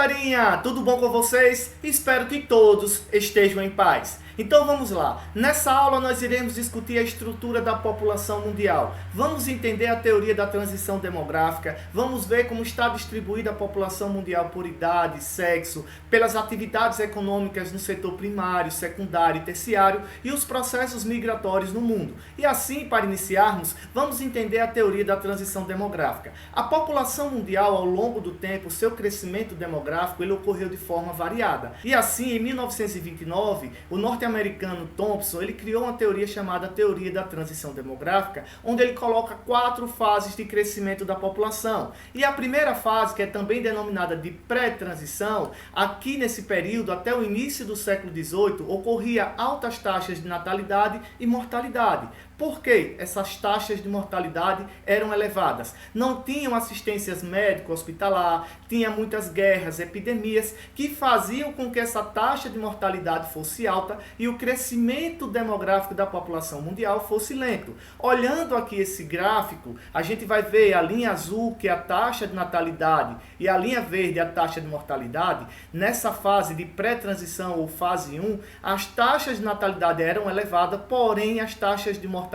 galerinha, tudo bom com vocês? Espero que todos estejam em paz. Então vamos lá, nessa aula nós iremos discutir a estrutura da população mundial. Vamos entender a teoria da transição demográfica, vamos ver como está distribuída a população mundial por idade, sexo, pelas atividades econômicas no setor primário, secundário e terciário e os processos migratórios no mundo. E assim, para iniciarmos, vamos entender a teoria da transição demográfica. A população mundial, ao longo do tempo, seu crescimento demográfico, ele ocorreu de forma variada. E assim, em 1929, o norte-americano Thompson, ele criou uma teoria chamada teoria da transição demográfica, onde ele coloca 4 fases de crescimento da população. E a primeira fase, que é também denominada de pré-transição, aqui nesse período, até o início do século XVIII, ocorria altas taxas de natalidade e mortalidade. Por que essas taxas de mortalidade eram elevadas? Não tinham assistências médico-hospitalar, tinha muitas guerras, epidemias, que faziam com que essa taxa de mortalidade fosse alta e o crescimento demográfico da população mundial fosse lento. Olhando aqui esse gráfico, a gente vai ver a linha azul, que é a taxa de natalidade, e a linha verde, a taxa de mortalidade. Nessa fase de pré-transição ou fase 1, as taxas de natalidade eram elevadas, porém as taxas de mortalidade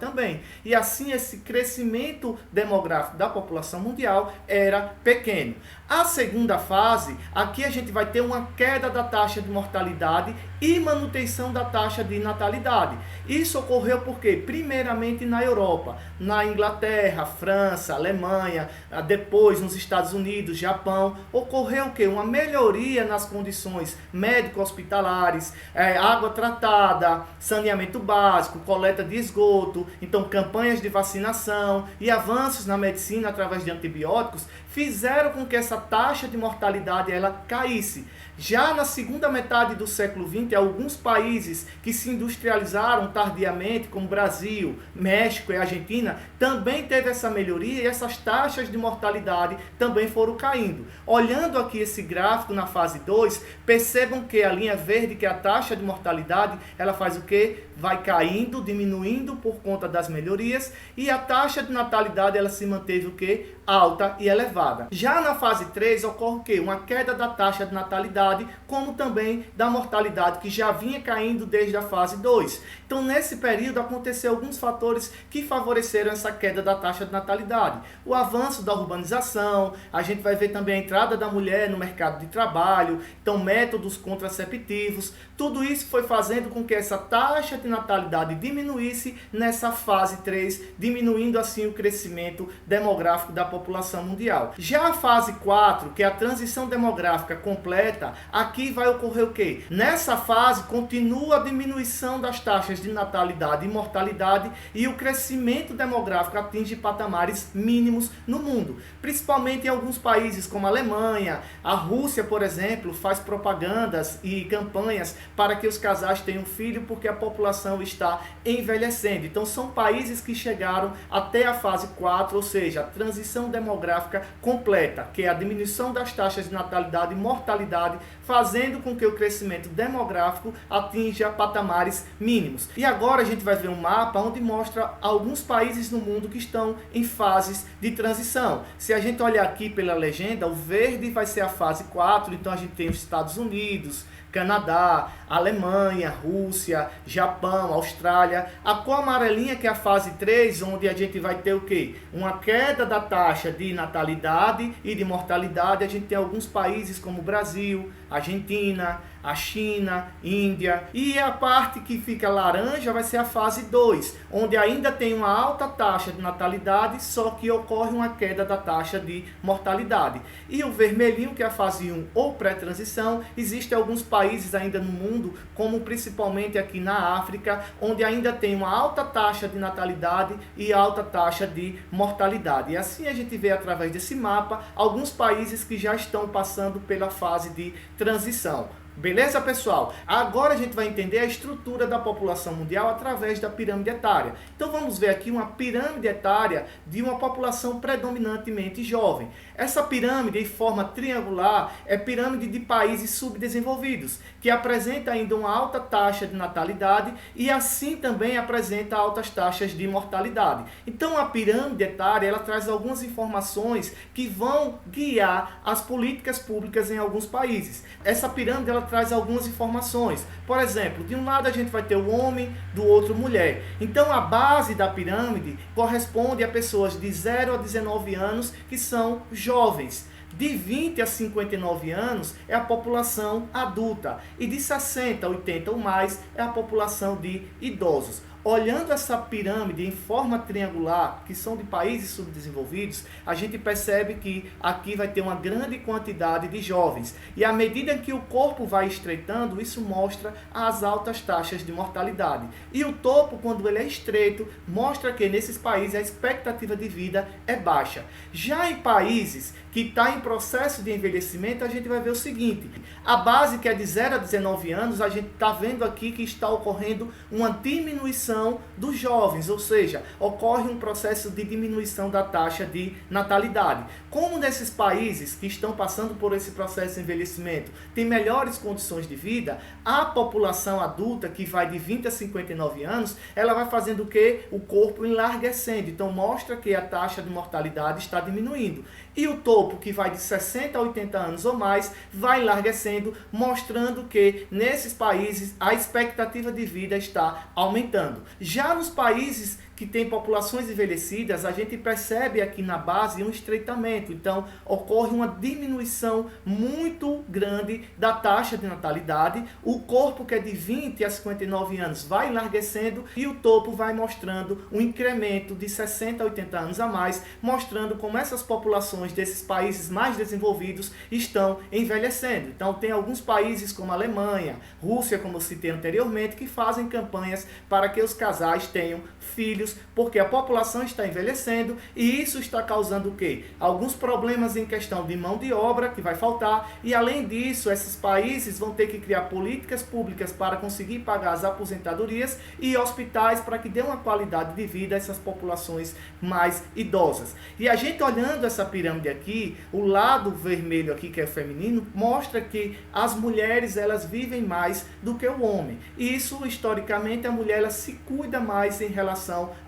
também. E assim esse crescimento demográfico da população mundial era pequeno. A segunda fase, aqui a gente vai ter uma queda da taxa de mortalidade e manutenção da taxa de natalidade. Isso ocorreu porque, primeiramente na Europa, na Inglaterra, França, Alemanha, depois nos Estados Unidos, Japão, ocorreu o quê? Uma melhoria nas condições médico-hospitalares, água tratada, saneamento básico, coleta de esgoto, então campanhas de vacinação e avanços na medicina através de antibióticos fizeram com que essa taxa de mortalidade ela caísse. Já na segunda metade do século XX, alguns países que se industrializaram tardiamente, como Brasil, México e Argentina, também teve essa melhoria e essas taxas de mortalidade também foram caindo. Olhando aqui esse gráfico na fase 2, percebam que a linha verde, que é a taxa de mortalidade, ela faz o quê? Vai caindo, diminuindo por conta das melhorias, e a taxa de natalidade ela se manteve o quê? Alta e elevada. Já na fase 3 ocorre o quê? Uma queda da taxa de natalidade, como também da mortalidade, que já vinha caindo desde a fase 2. Então, nesse período, aconteceu alguns fatores que favoreceram essa queda da taxa de natalidade. O avanço da urbanização, a gente vai ver também a entrada da mulher no mercado de trabalho, então métodos contraceptivos, tudo isso foi fazendo com que essa taxa de natalidade diminuísse nessa fase 3, diminuindo assim o crescimento demográfico da população mundial. Já a fase 4, que é a transição demográfica completa, aqui vai ocorrer o quê? Nessa fase continua a diminuição das taxas de natalidade e mortalidade e o crescimento demográfico atinge patamares mínimos no mundo, principalmente em alguns países como a Alemanha, a Rússia, por exemplo, faz propagandas e campanhas para que os casais tenham filho porque a população está envelhecendo. Então são países que chegaram até a fase 4, ou seja, a transição demográfica completa, que é a diminuição das taxas de natalidade e mortalidade, fazendo com que o crescimento demográfico atinja patamares mínimos. E agora a gente vai ver um mapa onde mostra alguns países no mundo que estão em fases de transição. Se a gente olhar aqui pela legenda, o verde vai ser a fase 4, então a gente tem os Estados Unidos, Canadá, Alemanha, Rússia, Japão, Austrália. A cor amarelinha, que é a fase 3, onde a gente vai ter o quê? Uma queda da taxa de natalidade e de mortalidade. A gente tem alguns países como Brasil, Argentina, a China, Índia. E a parte que fica laranja vai ser a fase 2, onde ainda tem uma alta taxa de natalidade, só que ocorre uma queda da taxa de mortalidade. E o vermelhinho, que é a fase 1 ou pré-transição, existem alguns países ainda no mundo, como principalmente aqui na África, onde ainda tem uma alta taxa de natalidade e alta taxa de mortalidade. E assim a gente vê através desse mapa alguns países que já estão passando pela fase de transição. Beleza, pessoal? Agora a gente vai entender a estrutura da população mundial através da pirâmide etária. Então vamos ver aqui uma pirâmide etária de uma população predominantemente jovem. Essa pirâmide em forma triangular é pirâmide de países subdesenvolvidos, que apresenta ainda uma alta taxa de natalidade e assim também apresenta altas taxas de mortalidade. Então a pirâmide etária ela traz algumas informações que vão guiar as políticas públicas em alguns países. Essa pirâmide ela traz algumas informações. Por exemplo, de um lado a gente vai ter o homem, do outro mulher. Então a base da pirâmide corresponde a pessoas de 0 a 19 anos que são jovens. De 20 a 59 anos é a população adulta e de 60 a 80 ou mais é a população de idosos. Olhando essa pirâmide em forma triangular, que são de países subdesenvolvidos, a gente percebe que aqui vai ter uma grande quantidade de jovens. E à medida que o corpo vai estreitando, isso mostra as altas taxas de mortalidade. E o topo, quando ele é estreito, mostra que nesses países a expectativa de vida é baixa. Já em países que está em processo de envelhecimento, a gente vai ver o seguinte: a base, que é de 0 a 19 anos, a gente está vendo aqui que está ocorrendo uma diminuição dos jovens, ou seja, ocorre um processo de diminuição da taxa de natalidade. Como nesses países que estão passando por esse processo de envelhecimento tem melhores condições de vida, a população adulta, que vai de 20 a 59 anos, ela vai fazendo o quê? O corpo enlarguecendo. Então mostra que a taxa de mortalidade está diminuindo. E o topo, que vai de 60 a 80 anos ou mais, vai enlarguecendo, mostrando que nesses países a expectativa de vida está aumentando. Já nos países que têm populações envelhecidas, a gente percebe aqui na base um estreitamento. Então, ocorre uma diminuição muito grande da taxa de natalidade. O corpo, que é de 20 a 59 anos, vai enlarguecendo e o topo vai mostrando um incremento de 60 a 80 anos a mais, mostrando como essas populações desses países mais desenvolvidos estão envelhecendo. Então, tem alguns países como a Alemanha, Rússia, como eu citei anteriormente, que fazem campanhas para que os casais tenham filhos, porque a população está envelhecendo e isso está causando o quê? Alguns problemas em questão de mão de obra que vai faltar, e além disso, esses países vão ter que criar políticas públicas para conseguir pagar as aposentadorias e hospitais para que dê uma qualidade de vida a essas populações mais idosas. E a gente olhando essa pirâmide aqui, o lado vermelho aqui, que é feminino, mostra que as mulheres elas vivem mais do que o homem. E isso, historicamente, a mulher ela se cuida mais em relação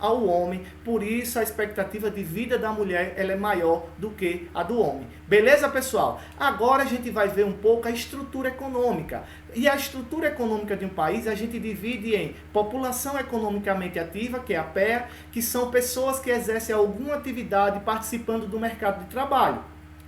ao homem, por isso a expectativa de vida da mulher ela é maior do que a do homem. Beleza, pessoal? Agora a gente vai ver um pouco a estrutura econômica. E a estrutura econômica de um país a gente divide em população economicamente ativa, que é a PEA, que são pessoas que exercem alguma atividade participando do mercado de trabalho.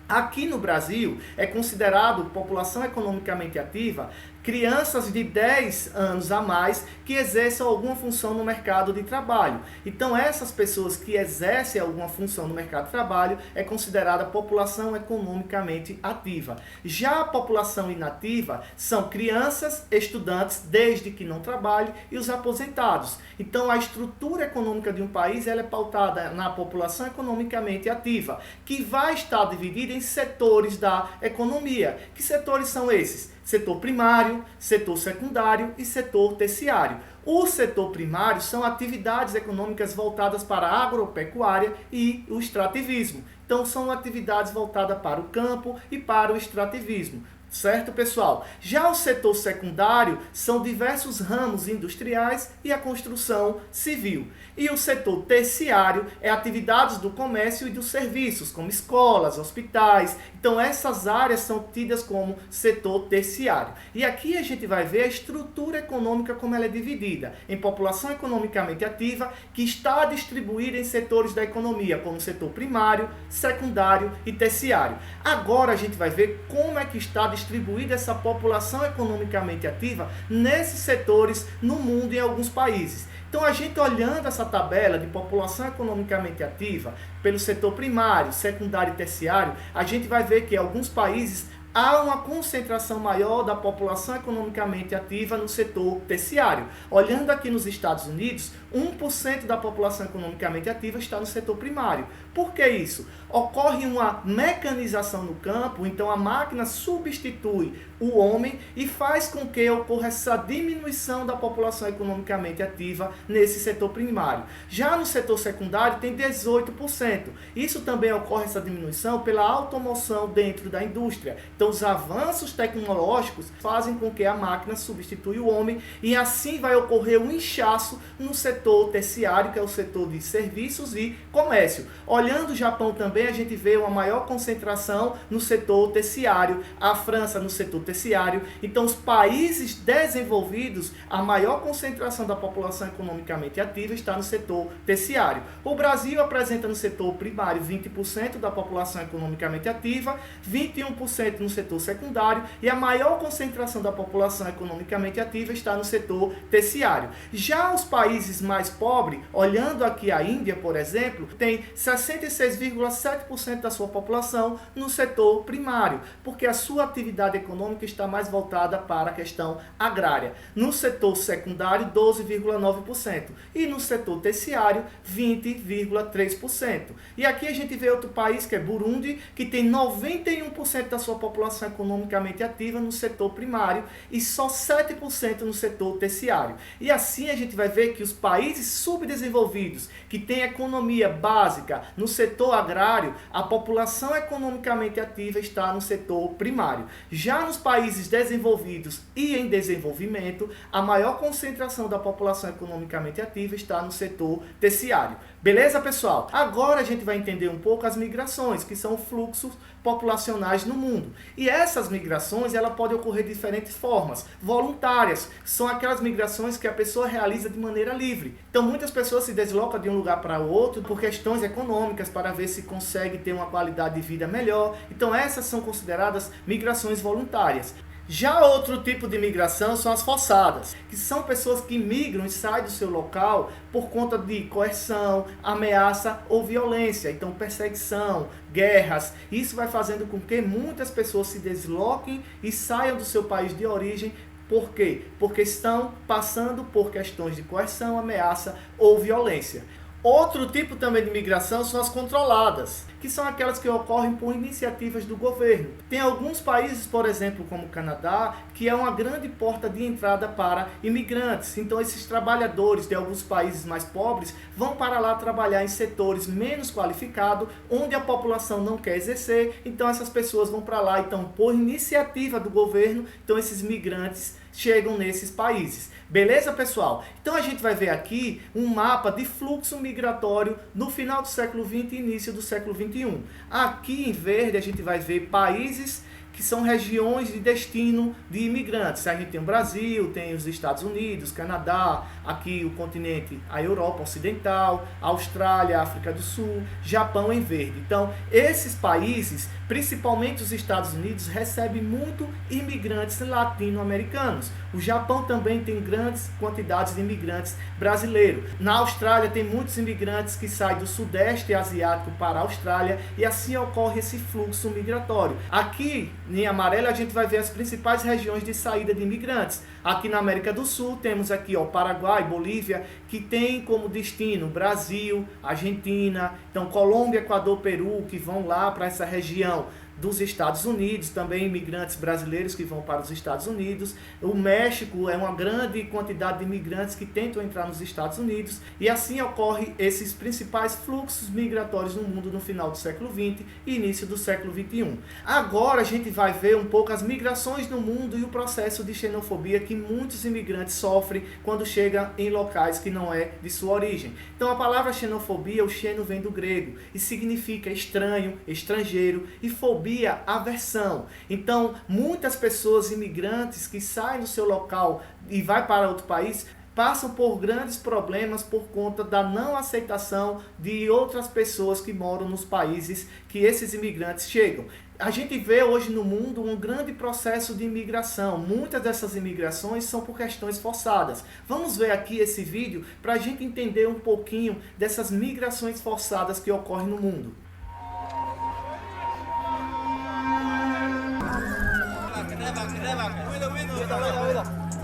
Aqui no Brasil é considerado população economicamente ativa crianças de 10 anos a mais que exerçam alguma função no mercado de trabalho. Então essas pessoas que exercem alguma função no mercado de trabalho é considerada população economicamente ativa. Já a população inativa são crianças, estudantes, desde que não trabalhem, e os aposentados. Então a estrutura econômica de um país ela é pautada na população economicamente ativa, que vai estar dividida em setores da economia. Que setores são esses? Setor primário, setor secundário e setor terciário. O setor primário são atividades econômicas voltadas para a agropecuária e o extrativismo. Então são atividades voltadas para o campo e para o extrativismo. Certo, pessoal? Já o setor secundário são diversos ramos industriais e a construção civil. E o setor terciário é atividades do comércio e dos serviços, como escolas, hospitais. Então essas áreas são tidas como setor terciário. E aqui a gente vai ver a estrutura econômica como ela é dividida em população economicamente ativa, que está distribuída em setores da economia, como setor primário, secundário e terciário. Agora a gente vai ver como é que está distribuída essa população economicamente ativa nesses setores no mundo e em alguns países. Então a gente olhando essa tabela de população economicamente ativa pelo setor primário, secundário e terciário, a gente vai ver que em alguns países há uma concentração maior da população economicamente ativa no setor terciário. Olhando aqui nos Estados Unidos, 1% da população economicamente ativa está no setor primário. Por que isso? Ocorre uma mecanização no campo, então a máquina substitui o homem e faz com que ocorra essa diminuição da população economicamente ativa nesse setor primário. Já no setor secundário tem 18%. Isso também ocorre, essa diminuição, pela automoção dentro da indústria. Então os avanços tecnológicos fazem com que a máquina substitui o homem e assim vai ocorrer um inchaço no setor terciário, que é o setor de serviços e comércio. Olhando o Japão também, a gente vê uma maior concentração no setor terciário, a França no setor terciário. Então os países desenvolvidos, a maior concentração da população economicamente ativa está no setor terciário. O Brasil apresenta no setor primário 20% da população economicamente ativa, 21% no setor secundário e a maior concentração da população economicamente ativa está no setor terciário. Já os países mais pobres, olhando aqui a Índia, por exemplo, tem 66,7% da sua população no setor primário, porque a sua atividade econômica está mais voltada para a questão agrária. No setor secundário, 12,9% e no setor terciário, 20,3%. E aqui a gente vê outro país, que é Burundi, que tem 91% da sua população economicamente ativa no setor primário e só 7% no setor terciário. E assim a gente vai ver que os países subdesenvolvidos, que têm economia básica no setor agrário, a população economicamente ativa está no setor primário. Já nos países desenvolvidos e em desenvolvimento, a maior concentração da população economicamente ativa está no setor terciário. Beleza, pessoal? Agora a gente vai entender um pouco as migrações, que são fluxos populacionais no mundo. E essas migrações, ela pode ocorrer de diferentes formas. Voluntárias, são aquelas migrações que a pessoa realiza de maneira livre. Então muitas pessoas se deslocam de um lugar para outro por questões econômicas, para ver se consegue ter uma qualidade de vida melhor. Então essas são consideradas migrações voluntárias. Já outro tipo de migração são as forçadas, que são pessoas que migram e saem do seu local por conta de coerção, ameaça ou violência. Então perseguição, guerras. Isso vai fazendo com que muitas pessoas se desloquem e saiam do seu país de origem. Por quê? Porque estão passando por questões de coerção, ameaça ou violência. Outro tipo também de migração são as controladas, que são aquelas que ocorrem por iniciativas do governo. Tem alguns países, por exemplo, como o Canadá, que é uma grande porta de entrada para imigrantes. Então esses trabalhadores de alguns países mais pobres vão para lá trabalhar em setores menos qualificados, onde a população não quer exercer. Então essas pessoas vão para lá, então por iniciativa do governo, então esses migrantes chegam nesses países. Beleza, pessoal? Então a gente vai ver aqui um mapa de fluxo migratório no final do século XX e início do século XXI. Aqui em verde a gente vai ver países que são regiões de destino de imigrantes. A gente tem o Brasil, tem os Estados Unidos, Canadá, aqui o continente, a Europa Ocidental, Austrália, África do Sul, Japão em verde. Então, esses países, principalmente os Estados Unidos, recebem muito imigrantes latino-americanos. O Japão também tem grandes quantidades de imigrantes brasileiros. Na Austrália tem muitos imigrantes que saem do sudeste asiático para a Austrália e assim ocorre esse fluxo migratório. Aqui em amarelo a gente vai ver as principais regiões de saída de imigrantes. Aqui na América do Sul temos aqui Paraguai, Bolívia, que tem como destino Brasil, Argentina, então Colômbia, Equador, Peru, que vão lá para essa região dos Estados Unidos, também imigrantes brasileiros que vão para os Estados Unidos. O México é uma grande quantidade de imigrantes que tentam entrar nos Estados Unidos e assim ocorre esses principais fluxos migratórios no mundo no final do século XX e início do século XXI. Agora a gente vai ver um pouco as migrações no mundo e o processo de xenofobia que muitos imigrantes sofrem quando chegam em locais que não é de sua origem. Então a palavra xenofobia, o xeno vem do grego e significa estranho, estrangeiro e fobia, aversão. Então, muitas pessoas imigrantes que saem do seu local e vai para outro país passam por grandes problemas por conta da não aceitação de outras pessoas que moram nos países que esses imigrantes chegam. A gente vê hoje no mundo um grande processo de imigração. Muitas dessas imigrações são por questões forçadas. Vamos ver aqui esse vídeo para a gente entender um pouquinho dessas migrações forçadas que ocorrem no mundo.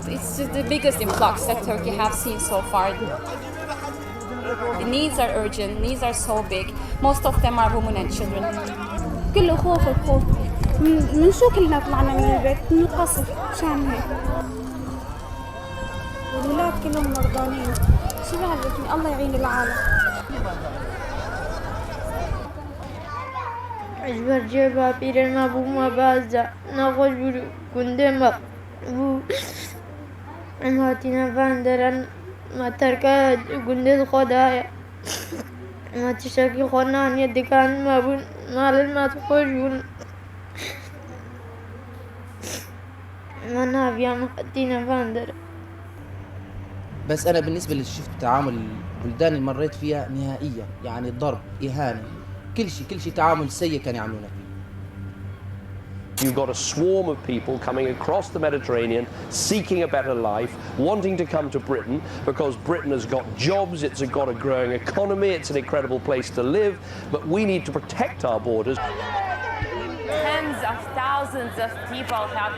It's the biggest influx that Turkey have seen so far. The needs are urgent, needs are so big. Most of them are women and children. كله خوف الخوف من شو كلنا طلعنا من البيت من القصف عشان هيك والولاد كلهم مرضانين شو بعرفني الله يعين العالم اجبر جيبا بيرنا بوما بازا نقول كندما بو ماتنا فاندران ما تركا كندد خدايا ما تشكي خنان يدكان ما بون مال ما تخرجون ما نافيا مخدينا فاندر. بس أنا بالنسبة لشفت تعامل البلدان اللي مريت فيها نهائية، يعني ضرب، إهانة، كل شيء تعامل سيء كان يعملونه فيه. You've got a swarm of people coming across the Mediterranean, seeking a better life, wanting to come to Britain because Britain has got jobs, it's got a growing economy, it's an incredible place to live, but we need to protect our borders. Tens of thousands of people have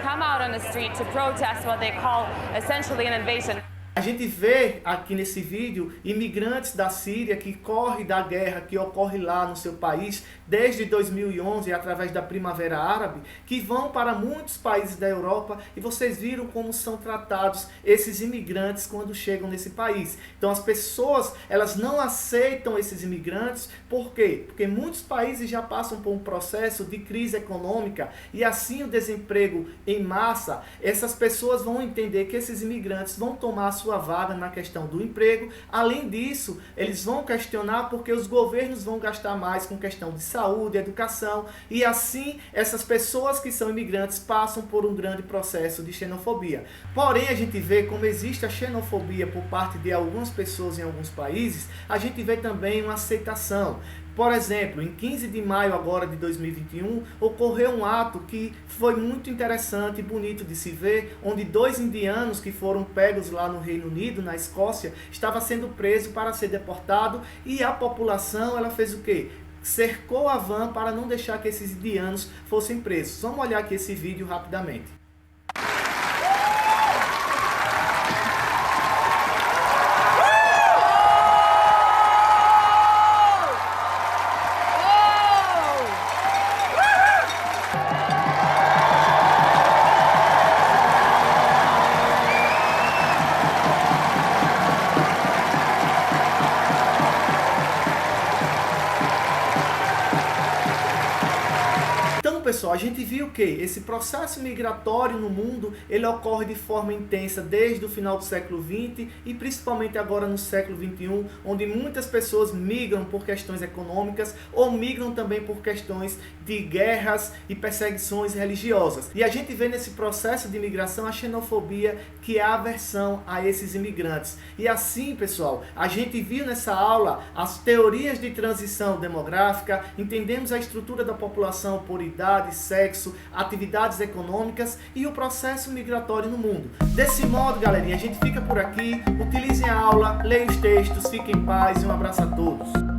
come out on the street to protest what they call essentially an invasion. A gente vê aqui nesse vídeo imigrantes da Síria que correm da guerra que ocorre lá no seu país desde 2011 através da Primavera Árabe, que vão para muitos países da Europa e vocês viram como são tratados esses imigrantes quando chegam nesse país. Então as pessoas, elas não aceitam esses imigrantes, por quê? Porque muitos países já passam por um processo de crise econômica e assim o desemprego em massa, essas pessoas vão entender que esses imigrantes vão tomar sua vaga na questão do emprego. Além disso, eles vão questionar porque os governos vão gastar mais com questão de saúde, educação, e assim essas pessoas que são imigrantes passam por um grande processo de xenofobia. Porém, a gente vê como existe a xenofobia por parte de algumas pessoas em alguns países, a gente vê também uma aceitação. Por exemplo, em 15 de maio agora de 2021, ocorreu um ato que foi muito interessante e bonito de se ver, onde 2 indianos que foram pegos lá no Reino Unido, na Escócia, estavam sendo presos para ser deportado e a população, ela fez o quê? Cercou a van para não deixar que esses indianos fossem presos. Vamos olhar aqui esse vídeo rapidamente. Pessoal, a gente viu que esse processo migratório no mundo, ele ocorre de forma intensa desde o final do século XX e principalmente agora no século XXI, onde muitas pessoas migram por questões econômicas ou migram também por questões de guerras e perseguições religiosas. E a gente vê nesse processo de imigração a xenofobia, que é a aversão a esses imigrantes. E assim, pessoal, a gente viu nessa aula as teorias de transição demográfica, entendemos a estrutura da população por idade, sexo, atividades econômicas e o processo migratório no mundo. Desse modo, galerinha, a gente fica por aqui. Utilizem a aula, leiam os textos, fiquem em paz e um abraço a todos.